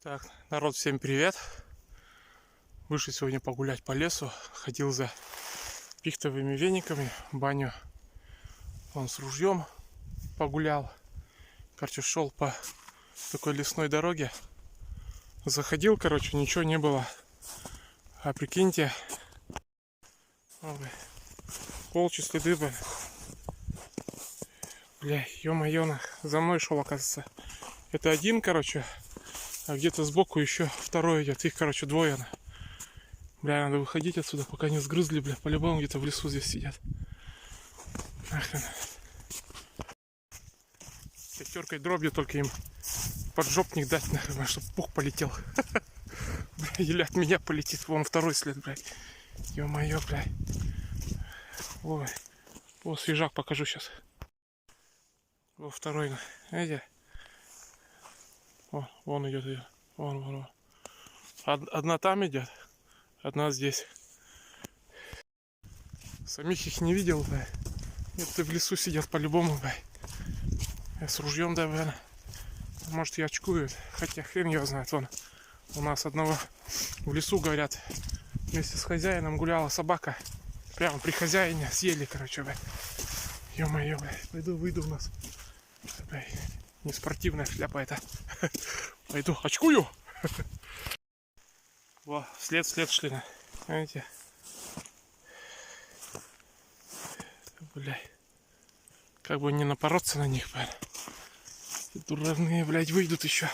Так, народ, всем привет. Вышел сегодня погулять по лесу. Ходил за пихтовыми вениками в баню. Он с ружьем погулял. Короче, шел по такой лесной дороге. Заходил, короче, ничего не было. А прикиньте, волчьи следы, бля, ё-моё, за мной шел, оказывается. Это один, короче, а где-то сбоку еще второй идет. Их, короче, двое. Бля, надо выходить отсюда, пока не сгрызли, бля. По-любому где-то в лесу здесь сидят. Нахрен. Пятеркой дробью только им поджопник дать, нахрен, чтобы пух полетел. Бля, или от меня полетит. Вон второй след, блядь. Ё-моё, блядь. Ой. О, свежак покажу сейчас. Во второй. Видите? Вон идет ее. Вон. Одна там идет, одна здесь. Самих их не видел, бля. Нет, ты в лесу сидят по-любому, бля. Я с ружьем, да, бля. Может, я очкую, хотя хрен его знает. Вон, у нас одного в лесу, говорят, вместе с хозяином гуляла собака. Прямо при хозяине съели, короче, бля. Ё-моё, бля. Пойду, выйду у нас. Бля, не спортивная шляпа это. Пойду, очкую. Во, след шли, знаете. Блядь. Как бы не напороться на них, блядь. Дурные, блядь, выйдут еще.